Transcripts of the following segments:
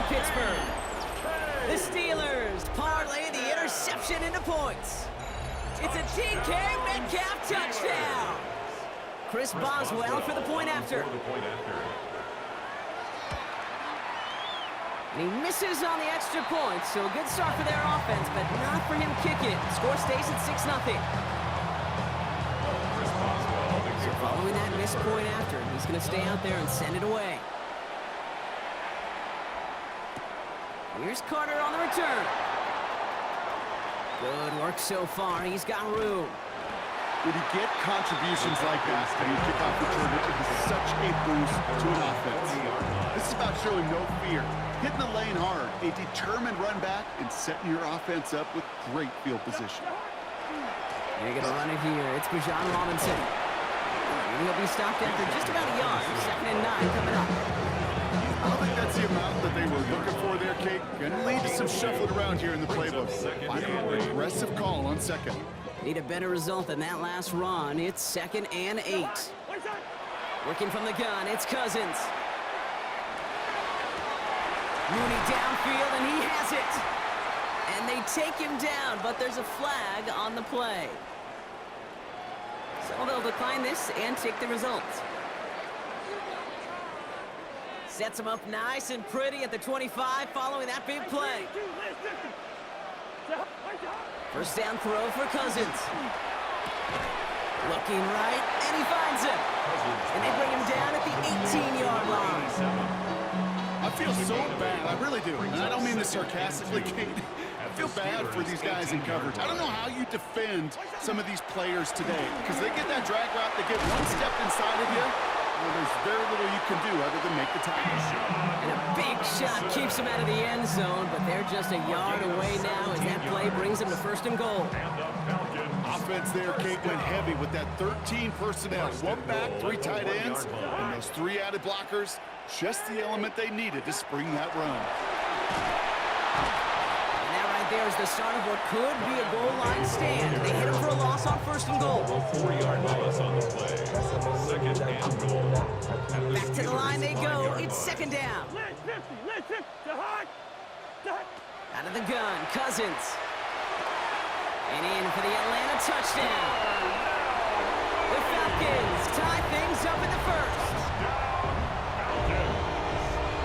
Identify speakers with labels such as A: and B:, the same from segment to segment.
A: Pittsburgh. The Steelers parlay the interception into points. It's a DK Metcalf touchdown. Chris Boswell for the point after. And he misses on the extra point, so a good start for their offense, but not for him kicking it. Score stays at 6-0. So following that missed point after, he's going to stay out there and send it away. Here's Carter on the return. Good work so far. He's got room.
B: When you get contributions like that and you kick off return, it is such a boost to an offense. This is about showing no fear, hitting the lane hard, a determined run back, and setting your offense up with great field position.
A: They're going to run it here. It's Bijan Robinson. And he'll be stopped after just about a yard. 2nd and 9 coming up.
B: I don't think that's the amount that they were looking for there, Kate. Going to lead to some shuffling around here in the playbook. Find an aggressive call on second.
A: Need a better result than that last run. It's 2nd and 8. Working from the gun, it's Cousins. Mooney downfield, and he has it. And they take him down, but there's a flag on the play. So they'll decline this and take the result. Sets him up nice and pretty at the 25 following that big play. First down throw for Cousins. Looking right, and he finds him. And they bring him down at the 18-yard line.
B: I feel so bad, I really do. And I don't mean this sarcastically, Kate. I feel bad for these guys in coverage. I don't know how you defend some of these players today. Because they get that drag route, they get one step inside of you, well, there's very little you can do other than make the tackle.
A: And a big shot keeps him out of the end zone, but they're just a yard away now as that play brings them to 1st and goal.
B: Offense there, Kate, went heavy with that 13 personnel. 1 back, 3 tight ends, and those 3 added blockers. Just the element they needed to spring that run.
A: And that right there is the start of what could be a goal line stand. They hit him for a loss on 1st and goal.
C: 4-yard loss on the play. 2nd and goal.
A: Back to the line they go. It's 2nd down. Out of the gun, Cousins. And in for the Atlanta touchdown. The Falcons tie things up in the 1st.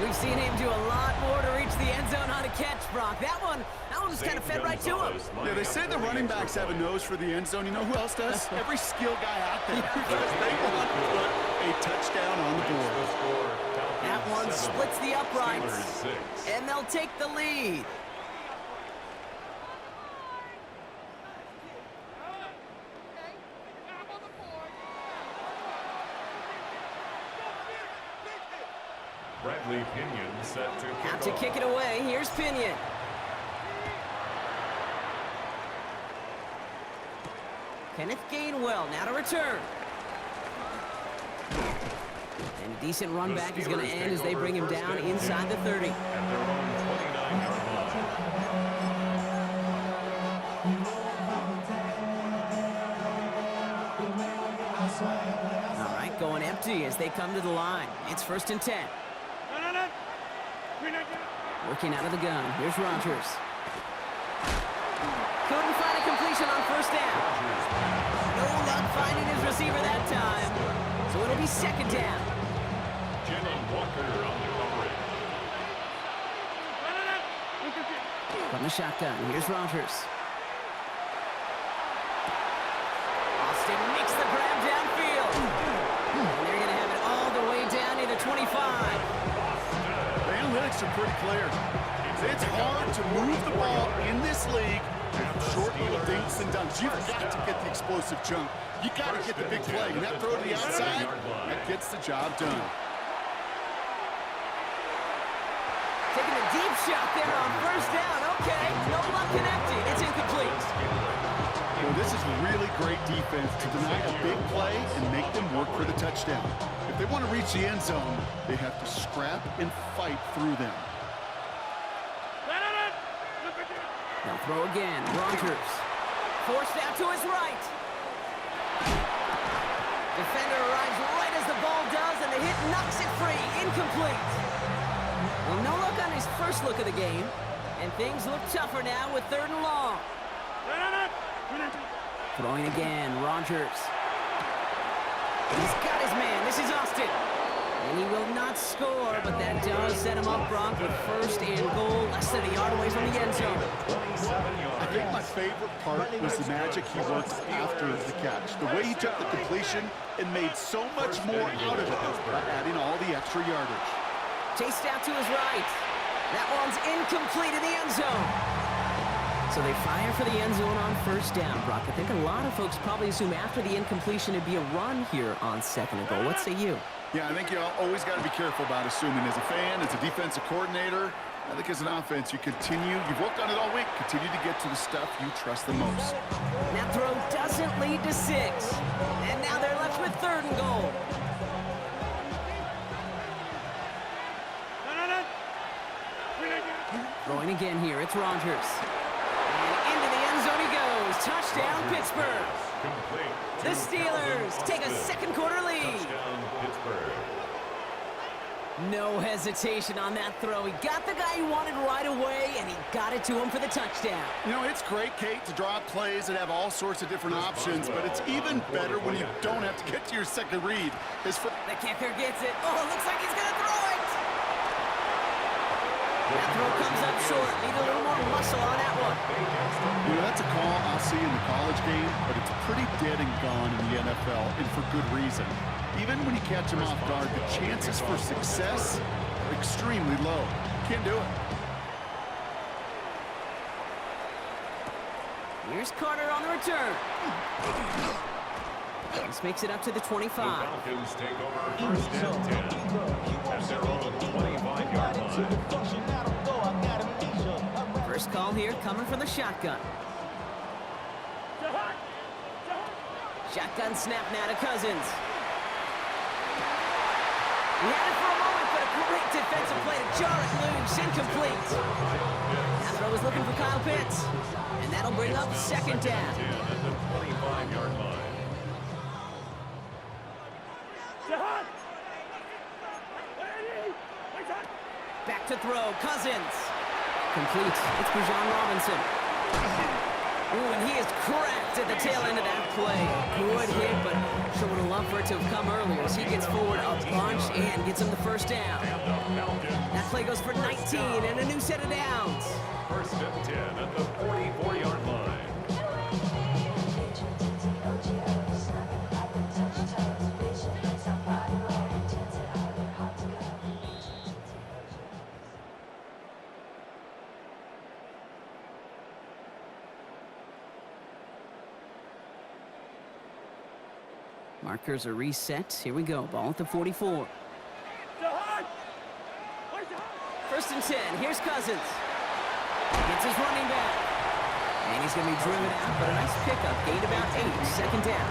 A: We've seen him do a lot more to reach the end zone on a catch, Brock. That one just kind of fed right to him.
B: Yeah, they say the running backs have a nose for the end zone. You know who else does? Every skill guy out there. Because they want to put a touchdown on the board.
A: That one splits the uprights, and they'll take the lead.
C: Bradley Pinion set to kick
A: Out to kick it away. Here's Pinion. Kenneth Gainwell now to return. And a decent run back is going to end as they bring him down inside the 30.
C: at their own 29-yard line.
A: All right, going empty as they come to the line. It's 1st and 10. Working out of the gun. Here's Rodgers. Couldn't find a completion on 1st down. No luck finding his receiver that time. So it'll be 2nd down.
C: Jalen Walker on the coverage.
A: From the shotgun, here's Rodgers. Austin makes the grab downfield. And they're going to have it all the way down near the 25.
B: The analytics are pretty clear. It's hard to move the ball in this league with short little dinks and dunks. You've got to get the explosive jump. You got to get the big play. And that throw to the outside, that gets the job done.
A: Taking a deep shot there on 1st down. Okay, no luck connecting. It's incomplete.
B: Well, this is really great defense to deny a big play and make them work for the touchdown. If they want to reach the end zone, they have to scrap and fight through them.
A: They'll throw again. Rodgers forced out to his right. Defender arrives right as the ball does, and the hit knocks it free. Incomplete. Well, no luck on his first look of the game, and things look tougher now with 3rd and long. Throwing again, Rodgers. He's got his man. This is Austin. And he will not score, but that does set him up, Brock, with 1st and goal, less than a yard away from the end zone.
B: I think my favorite part was the magic he worked after the catch. The way he took the completion and made so much more out of it by adding all the extra yardage.
A: Chased out to his right. That one's incomplete in the end zone. So they fire for the end zone on 1st down, Brock. I think a lot of folks probably assume after the incompletion it'd be a run here on 2nd and goal. What say you?
B: Yeah, I think you always got to be careful about assuming. As a fan, as a defensive coordinator, I think as an offense, you've worked on it all week, continue to get to the stuff you trust the most.
A: That throw doesn't lead to 6. And now they're left with 3rd and goal. Throwing again here, it's Rodgers. And into the end zone he goes. Touchdown, Pittsburgh. The Steelers take a 2nd quarter lead. No hesitation on that throw. He got the guy he wanted right away, and he got it to him for the touchdown.
B: You know, it's great, Kate, to draw up plays and have all sorts of different options, but it's even better when you don't have to get to your second read.
A: The kicker gets it. Oh, looks like he's going to throw it. That throw comes up short. Need a little more muscle on that one.
B: You know, that's a call I'll see in the college game, but it's pretty dead and gone in the NFL, and for good reason. Even when you catch him off guard, the chances for success are extremely low. Can't do it.
A: Here's Carter on the return. This makes it up to the 25.
C: Falcons take over 1st and 10 at their own 25-yard line.
A: First call here coming from the shotgun. Shotgun snap now to Cousins. He had it for a moment, but a great defensive play to jar it loose, incomplete. That throw was looking for Kyle Pitts, and that'll bring up 2nd down.
C: At the 25-yard line.
A: Back to throw, Cousins. Complete, it's Bijan Robinson. Ooh, and he is cracked at the tail end of that play. Good hit, but sure would have loved for it to have come earlier as he gets forward a bunch and gets him the 1st down. That play goes for 19 and a new set of downs.
C: 1st and 10 at the 44-yard line.
A: Markers are reset. Here we go. Ball at the 44. 1st and 10. Here's Cousins. Gets his running back. And he's going to be driven out, but a nice pickup. Gained about 8. 2nd down.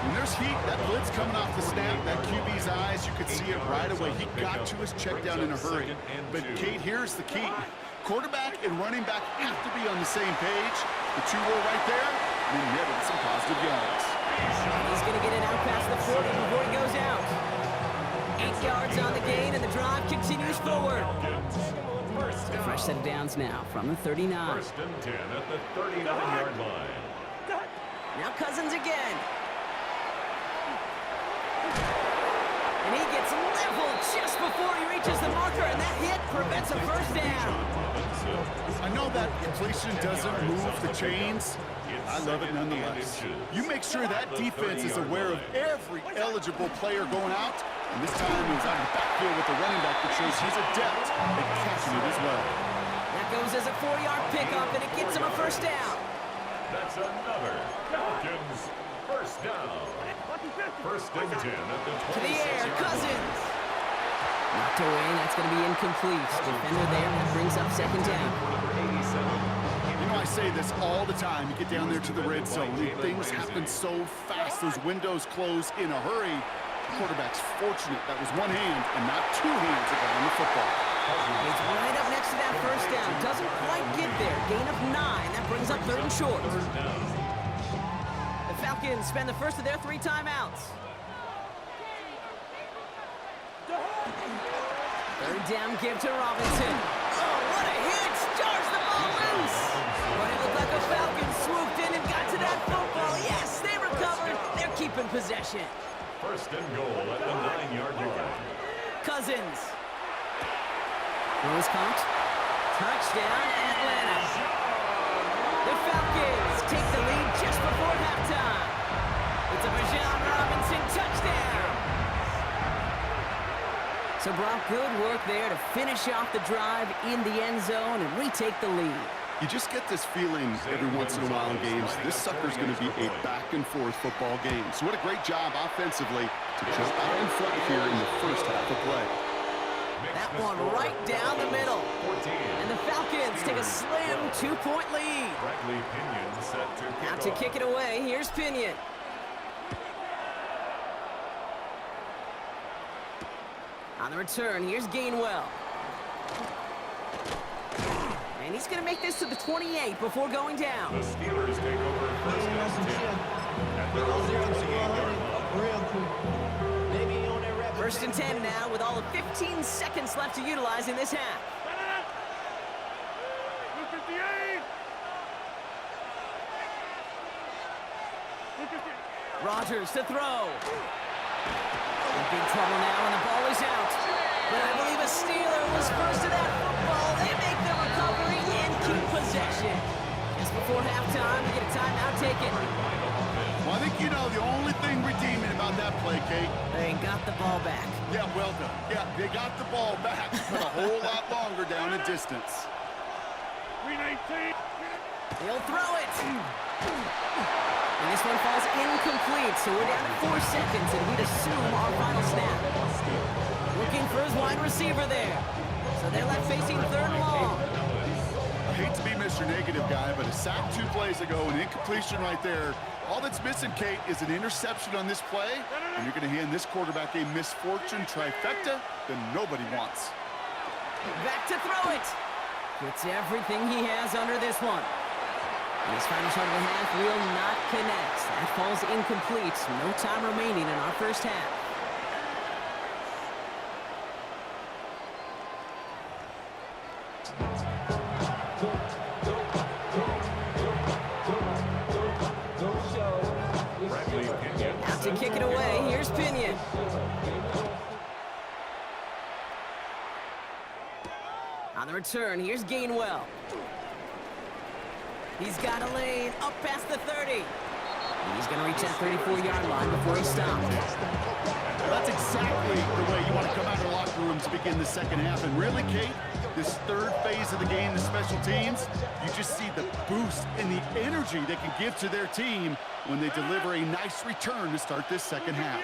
B: When there's heat, that blitz coming off the snap, that QB's eyes, you could see it right away. He got to his check down in a hurry. But, Kate, here's the key. Quarterback and running back have to be on the same page. The 2 were right there, and then netted some positive yards.
A: He's going to get it out past the 40 before he goes out. 8 yards on the gain, and the drive continues forward. A fresh set of downs now from the 39.
C: 1st and 10 at the 39-yard line.
A: Now Cousins again. And he gets leveled just before he reaches the marker, and that hit prevents a 1st down.
B: I know that completion doesn't move the chains. I love it nonetheless. You make sure that defense is aware of every eligible player going out, and this time he's on the backfield with the running back that shows he's adept at catching it as well.
A: That goes as a 4-yard pickup, and it gets him a 1st down.
C: That's another Falcons 1st down. 1st and 10 at the 26-yard line.
A: To the air, Cousins. Knocked away, that's going to be incomplete. Defender there, that brings up 2nd down.
B: You know, I say this all the time. You get down there to the red zone, and things happen so fast. Those windows close in a hurry. The quarterback's fortunate that was one hand and not 2 hands that got on the football.
A: He's right up next to that 1st down. Doesn't quite get there. Gain of 9. That brings up 3rd and short. The Falcons spend the first of their 3 timeouts. Third down give to Robinson. Oh, what a hit! Jars the ball loose! But it looked like a Falcon swooped in and got to that football. Yes, they recovered. They're keeping possession.
C: First and goal at the 9-yard line.
A: Cousins. Rose caught. Touchdown, Atlanta. The Falcons take the lead just before halftime. It's a Bijan Robinson touchdown. So, Brock, good work there to finish off the drive in the end zone and retake the lead.
B: You just get this feeling every once in a while in games. This sucker's going to be a back-and-forth football game. So what a great job offensively to jump out in front here in the first half of play.
A: That one right down the middle. And the Falcons take a slim 2-point lead. Now to kick it away, here's Pinion. On the return, here's Gainwell. And he's going to make this to the 28 before going down.
C: The Steelers take over first and 10 at their own 28-yard line.
A: First and 10 now with all of 15 seconds left to utilize in this half. Rodgers to throw. In big trouble now and the ball is out. But I believe a Steeler was first to that football. They make the recovery and keep possession. Just before halftime, we get a timeout taken.
B: Well, I think you know the only thing redeeming about that play, Kate.
A: They got the ball back.
B: Yeah, well done. Yeah, they got the ball back, but a whole lot longer down in distance.
A: They'll throw it. And this one falls incomplete, so we're down to 4 seconds, and we'd assume our final snap. Looking for his wide receiver there. So they're left facing third and long.
B: I hate to be Mr. Negative guy, but a sack 2 plays ago, an incompletion right there. All that's missing, Kate, is an interception on this play, and you're going to hand this quarterback a misfortune trifecta that nobody wants.
A: Back to throw it. Gets everything he has under this one. And this final shot of the half will not connect. That falls incomplete. No time remaining in our first half. Out to kick it away, here's Pinion. On the return, here's Gainwell. He's got a lane up past the 30. And he's going to reach that 34-yard line before he stops.
B: Well, that's exactly the way you want to come out of the locker room to begin the second half. And really, Kate, this third phase of the game, the special teams, you just see the boost and the energy they can give to their team when they deliver a nice return to start this second half.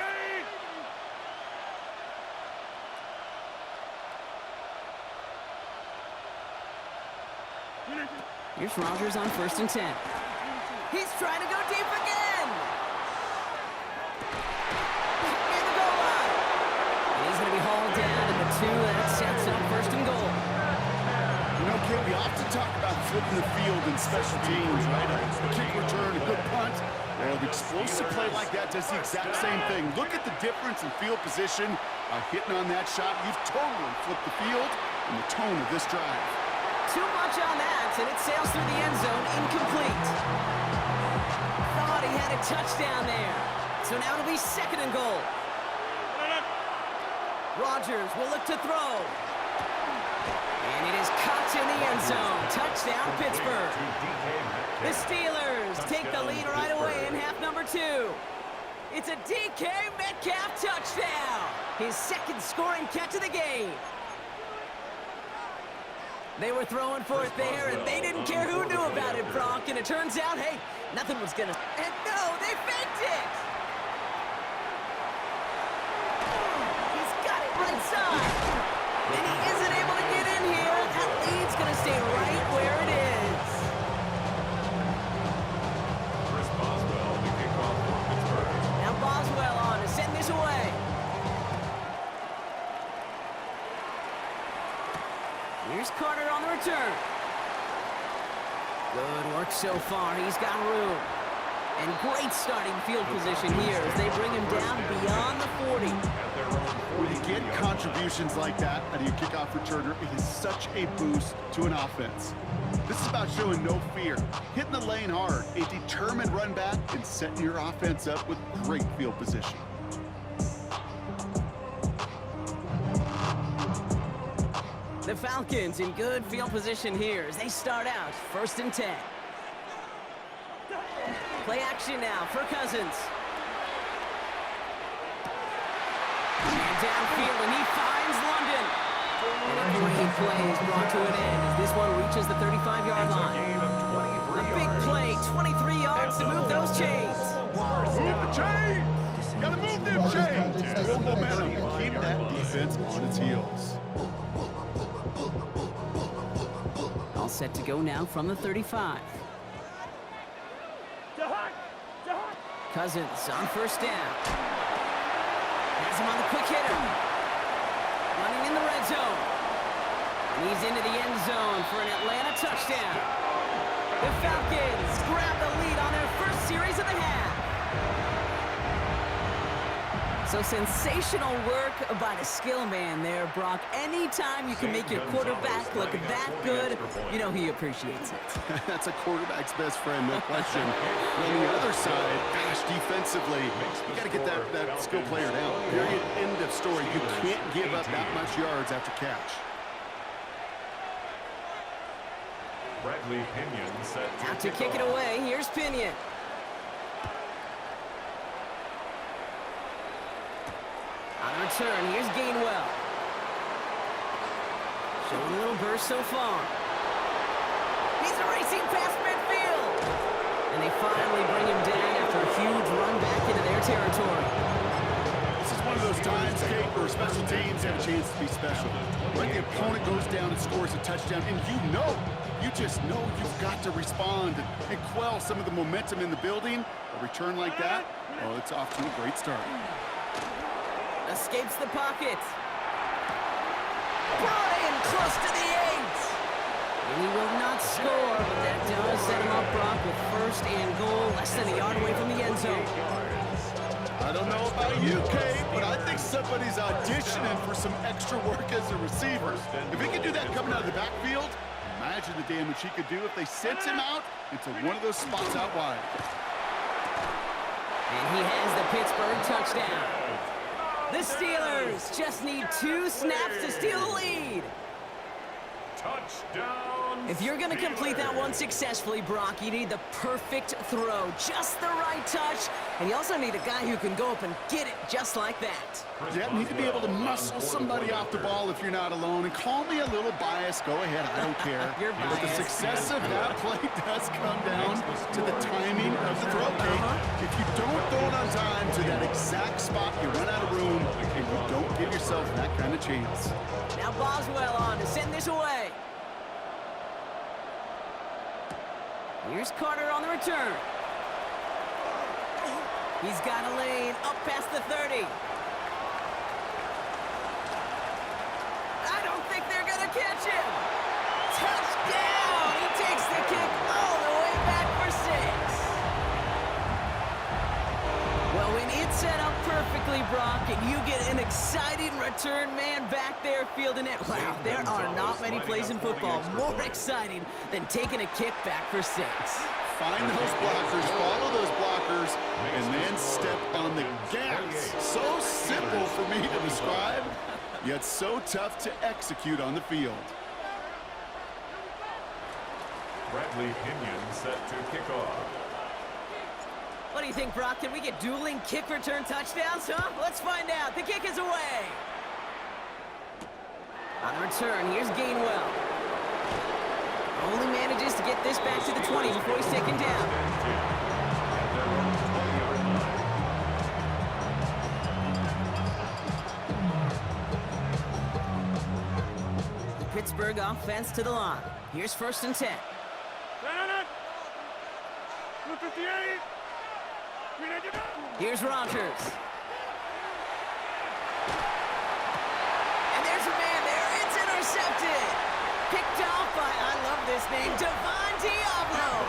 A: Here's Rodgers on first and 10. He's trying to go deep again. Near the goal line. And he's going to be hauled down in the 2. That sets up first and goal.
B: You know, Kate, we often talk about flipping the field in special teams, right? A kick return, a good punt. Well, an explosive play like that does the exact same thing. Look at the difference in field position. By hitting on that shot, you've totally flipped the field and the tone of this drive.
A: Too much on that, and it sails through the end zone, incomplete. Thought he had a touchdown there. So now it'll be second and goal. Rodgers will look to throw. And it is caught in the end zone. Touchdown, Pittsburgh. The Steelers take the lead right away in half number 2. It's a DK Metcalf touchdown. His second scoring catch of the game. They were throwing for it there, and they didn't care who knew about it, Brock. And it turns out, hey, nothing was gonna... And no, they faked it! He's got it right side. And he isn't able to get in here. That lead's gonna stay right where it is.
C: Chris Boswell, the kickoff for Pittsburgh.
A: Now Boswell on to send this away. Here's Carter on the return. Good work so far. He's got room. And great starting field position here as they bring him down beyond the 40.
B: When you get contributions like that out of your kickoff returner, it is such a boost to an offense. This is about showing no fear, hitting the lane hard, a determined run back, and setting your offense up with great field position.
A: The Falcons in good field position here as they start out 1st and 10. Play action now for Cousins. And downfield, and he finds London. And a great play is brought to an end as this one reaches the 35-yard line. A big play, 23 yards to move those chains.
B: Move the chains! Gotta move them chains! Build momentum and keep that defense on its heels.
A: All set to go now from the 35. Cousins on 1st down. Has him on the quick hitter. Running in the red zone. And he's into the end zone for an Atlanta touchdown. The Falcons grab the lead on their first series of the half. So sensational work by the skill man there, Brock. Anytime you can make your quarterback look that good, you know he appreciates it.
B: That's a quarterback's best friend, no question. On the other side, gosh, defensively, you got to get that skill player down. Period, end of story. You can't give up that much yards after catch.
C: Bradley Pinion set
A: Out to kick it away. Here's Pinion. On return, here's Gainwell. Showing a little burst so far. He's racing past midfield. And they finally bring him down after a huge run back into their territory.
B: This is one of those times, Kate, where special teams have a chance to be special. When the opponent goes down and scores a touchdown, and you just know you've got to respond and quell some of the momentum in the building. A return like that, oh, it's off to a great start.
A: Escapes the pocket. Brought in close to the 8. And he will not score, but that does set him up, Brock, with 1st and goal, less than a yard away from the end zone.
B: I don't know about you, Kate, but I think somebody's auditioning for some extra work as a receiver. If he can do that coming out of the backfield, imagine the damage he could do if they sent him out into one of those spots out wide.
A: And he has the Pittsburgh touchdown. The Steelers just need 2 snaps to steal the lead.
C: touchdown.
A: If you're going to complete that one successfully, Brock, you need the perfect throw, just the right touch, and you also need a guy who can go up and get it just like that.
B: Yeah, you need to be able to muscle somebody off the ball if you're not alone. And call me a little biased. Go ahead. I don't care.
A: You're
B: But the
A: biased.
B: success of that play does come down to the timing of the throw, Kate. If you don't throw it on time to that exact spot, you run out of room, and you don't give yourself that kind of chance.
A: Now Boswell on to send this away. Here's Carter on the return. He's got a lane up past the 30. I don't think they're going to catch him. Touchdown! He takes the kick all the way back for 6. Well, when it's set up perfectly, Brock, and you get an exciting return man back there fielding it, wow, there are not many plays in football more exciting than taking a kick back for 6.
B: Find those blockers, follow those blockers, and then step on the gas. So simple for me to describe, yet so tough to execute on the field.
C: Bradley Pinion set to kick off.
A: What do you think, Brock? Can we get dueling kick return touchdowns, huh? Let's find out. The kick is away. On return, here's Gainwell. Only manages to get this back to the 20 before he's taken down. The Pittsburgh offense to the line. Here's 1st and 10. Here's Rodgers. And there's a man there. It's intercepted. Picked off by, I love this name, Devon Diablo.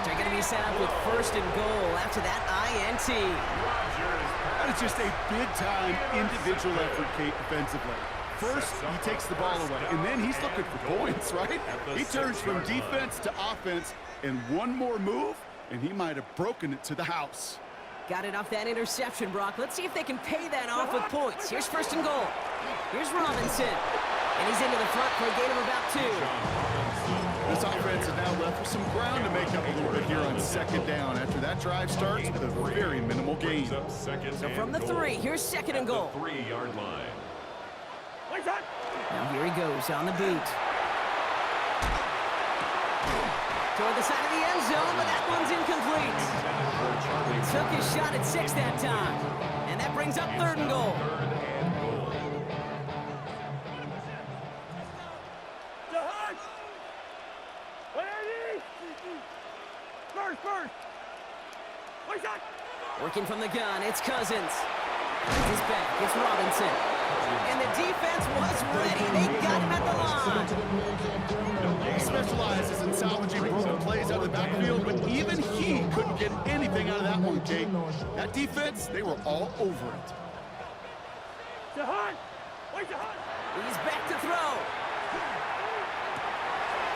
A: Taking be set up with first and goal after that INT.
B: That is just a big-time individual effort, Kate, defensively. First, he takes the ball away, and then he's looking for points, right? He turns from defense to offense, and one more move, and he might have broken it to the house.
A: Got it off that interception, Brock. Let's see if they can pay that off with points. Here's first and goal. Here's Robinson. And he's into the front for a gain of about 2.
B: This offense is now left with some ground to make up a little bit here on second down after that drive starts with a very minimal gain.
A: So from the 3, here's second and goal.
C: 3-yard line.
A: Now here he goes on the boot. Toward the side of the end zone, but that one's incomplete. Took his shot at 6 that time. And that brings up third and goal. Working from the gun, it's Cousins. It's back, it's Robinson. And the defense was ready. They got him at the line.
B: He specializes in salvaging broken plays out of the backfield, but even he couldn't get anything out of that one, Kate. That defense, they were all over it.
A: He's back to throw.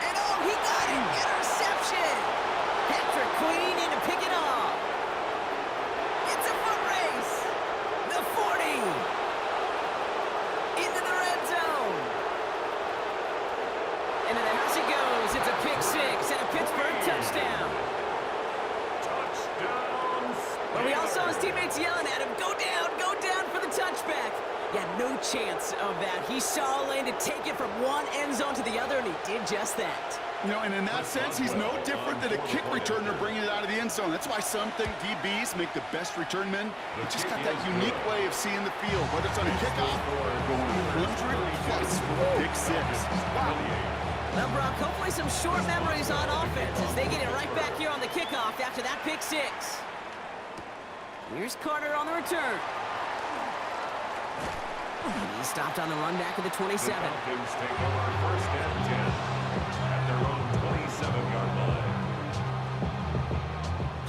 A: And oh, he got it! Interception! Patrick Queen in to pick it off. It's a foot race. The 40. Into the red zone. Into the house he goes. It's a pick 6 and a Pittsburgh touchdown. But we all saw his teammates yelling at him, go down for the touchback. Yeah, no chance of that. He saw a lane to take it from one end zone to the other, and he did just that.
B: You know, and in that sense, he's no different than a kick returner bringing it out of the end zone. That's why some think DBs make the best return men. They just got that unique way of seeing the field, whether it's on a kickoff or going 100-plus with a pick 6. Wow.
A: Well, Brock, hopefully some short memories on offense as they get it right back here on the kickoff after that pick 6. Here's Carter on the return. He stopped on the run back at the 27.
C: The Falcons take over first and 10 at their own 27-yard line.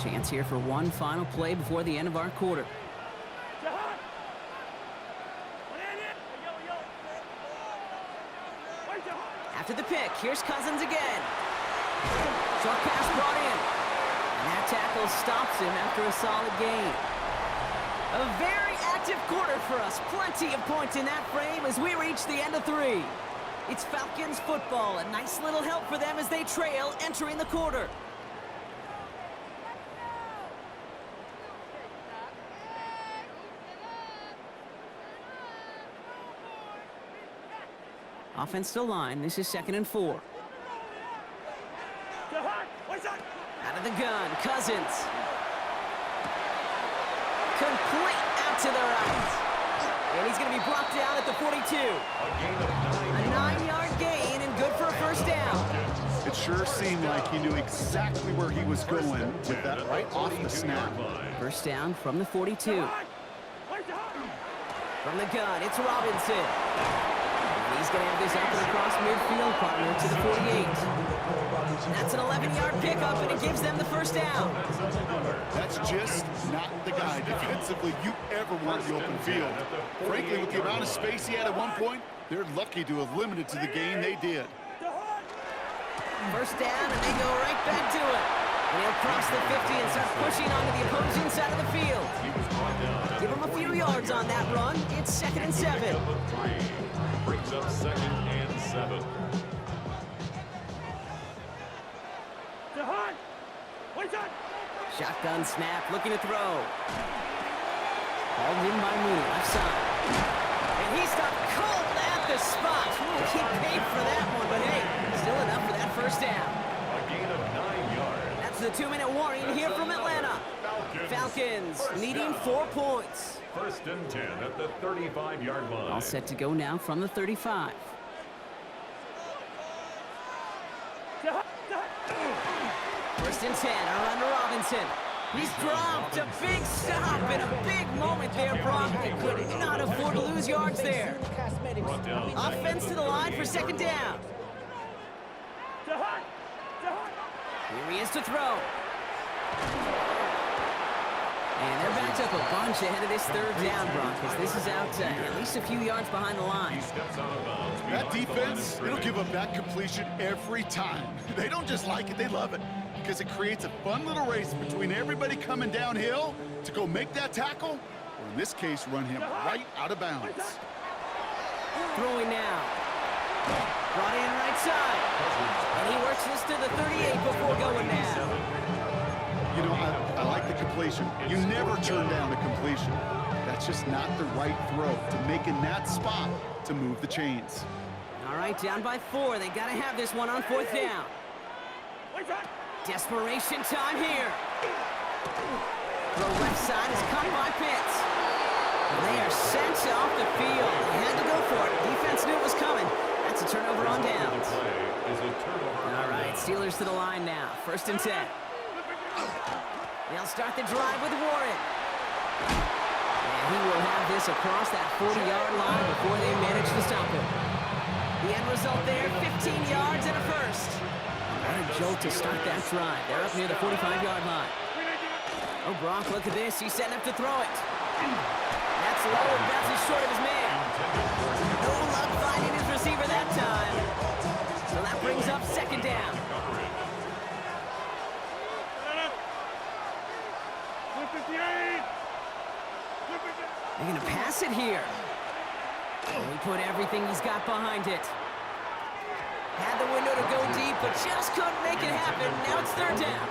A: Chance here for one final play before the end of our quarter. After the pick, here's Cousins again. Short pass brought in. And that tackle stops him after a solid gain. A very active quarter for us. Plenty of points in that frame as we reach the end of 3. It's Falcons football. A nice little help for them as they trail entering the quarter. Offense to line. This is 2nd and 4. Out of the gun, Cousins. Complete out to the right. And he's going to be brought down at the 42. A 9-yard gain and good for a first down.
B: It sure seemed like he knew exactly where he was going with that right off the snap.
A: First down from the 42. From the gun, it's Robinson. He's going to have this up and across midfield, partner, to the 48. That's an 11-yard pickup, and it gives them the first down.
B: That's just not the guy defensively you ever want in the open field. Frankly, with the amount of space he had at one point, they're lucky to have limited to the gain they did.
A: First down, and they go right back to it. And he'll cross the 50 and start pushing onto the opposing side of the field. Give him a few yards on that run. It's 2nd and 7.
C: Brings up 2nd and 7.
A: Shotgun snap, looking to throw. Called in by Mooney, left side. And he stopped cold at the spot. He paid for that one, but hey, still enough for that first down.
C: A gain of 9 yards.
A: That's the 2-minute warning here from Atlanta. Falcons needing 4 points.
C: First and 10 at the 35-yard line.
A: All set to go now from the 35. First and 10, a run to Robinson. He's dropped a big stop and a big moment there, Brock. They could not afford to lose yards there. Offense to the line for 2nd down. Here he is to throw. And they're backed up a bunch ahead of this third down, Brock, because this is out at least a few yards behind the line.
C: He steps out of bounds.
B: That defense, it'll give up that completion every time. They don't just like it, they love it. Because it creates a fun little race between everybody coming downhill to go make that tackle, or in this case, run him right out of bounds.
A: Throwing now. Brought in right side. And he works this to the 38 before going down.
B: You know, I like the completion. You never turn down a completion. That's just not the right throw to make in that spot to move the chains.
A: All right, down by 4. They got to have this one on 4th down. Desperation time here. Throw left side is caught by Pitts. And they are sent off the field. They had to go for it. Defense knew it was coming. That's a turnover on downs. All right, Steelers to the line now. 1st and 10. They'll start the drive with Warren. And he will have this across that 40-yard line before they manage to stop him. The end result there, 15 yards and a first. What a jolt to start that drive. They're up near the 45-yard line. Oh, Brock, look at this. He's setting up to throw it. That's low. Bounces short of his man. No luck finding his receiver that time. So that brings up 2nd down. They're going to pass it here. He put everything he's got behind it. Had the window to go deep, but just couldn't make it happen. Now it's 3rd down.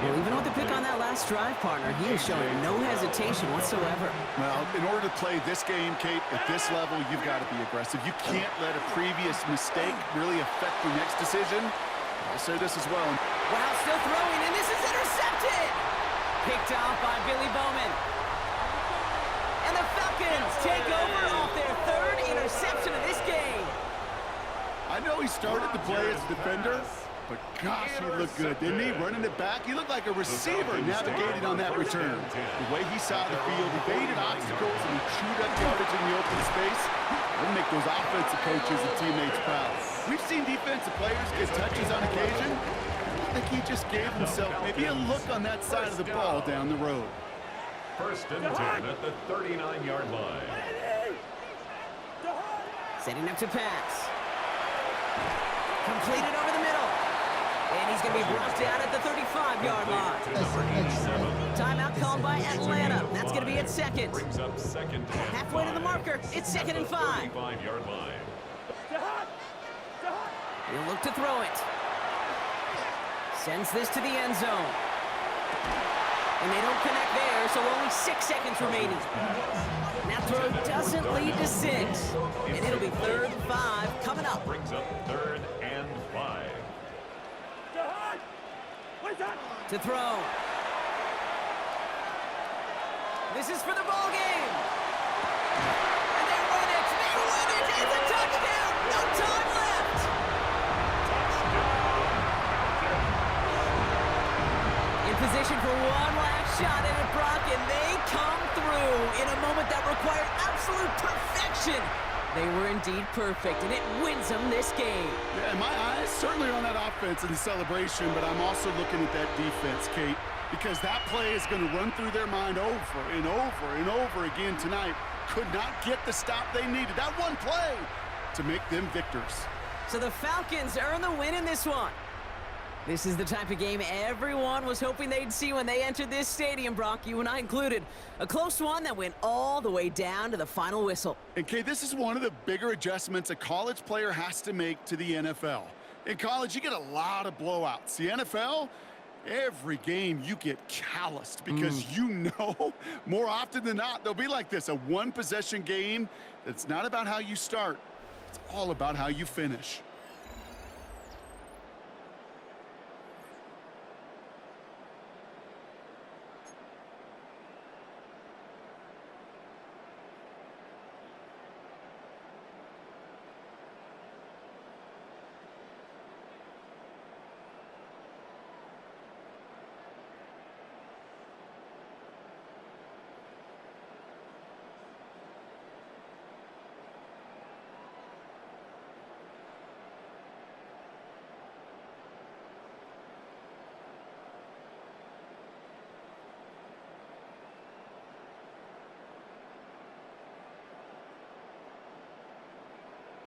A: Well, even with the pick on that last drive, partner, he is showing no hesitation whatsoever.
B: Well, in order to play this game, Kate, at this level, you've got to be aggressive. You can't let a previous mistake really affect your next decision. I'll say this as well.
A: Wow, still throwing, and this is intercepted! Picked off by Billy Bowman. And the Falcons take over off their 3rd interception of this game.
B: I know he started the play as a defender, but gosh, he looked good, didn't he? Running it back, he looked like a receiver navigating on that return. The way he saw the field, evaded obstacles, and he chewed up yardage in the open space. It'll make those offensive coaches and teammates proud. We've seen defensive players get touches on occasion. I think he just gave himself maybe a look on that side of the ball down the road.
C: 1st and 10 at the 39-yard line.
A: Setting up to pass. Completed over the middle. And he's going to be brought down at the 35-yard line. Timeout called by Atlanta. That's going to be at 2nd.
C: Brings up 2nd and 5.
A: Halfway to the marker. It's 2nd and 5.
C: 35-yard line.
A: He'll look to throw it. Sends this to the end zone. And they don't connect there, so only 6 seconds remaining. That throw doesn't lead to 6. And it'll be 3rd and 5 coming up.
C: Brings up 3rd and 5.
A: To throw. This is for the ball game. And they win it. They win it. It's a touchdown. No time left. In position for one last shot at it, Brock, and they come through in a moment that required absolute perfection. They were indeed perfect, and it wins them this game.
B: Yeah, my eyes certainly on that offense and the celebration, but I'm also looking at that defense, Kate, because that play is going to run through their mind over and over and over again tonight. Could not get the stop they needed. That one play to make them victors.
A: So the Falcons earn the win in this one. This is the type of game everyone was hoping they'd see when they entered this stadium, Brock, you and I included. A close one that went all the way down to the final whistle.
B: And, Kate, this is one of the bigger adjustments a college player has to make to the NFL. In college, you get a lot of blowouts. The NFL, every game you get calloused because you know more often than not they'll be like this, a one-possession game that's not about how you start. It's all about how you finish.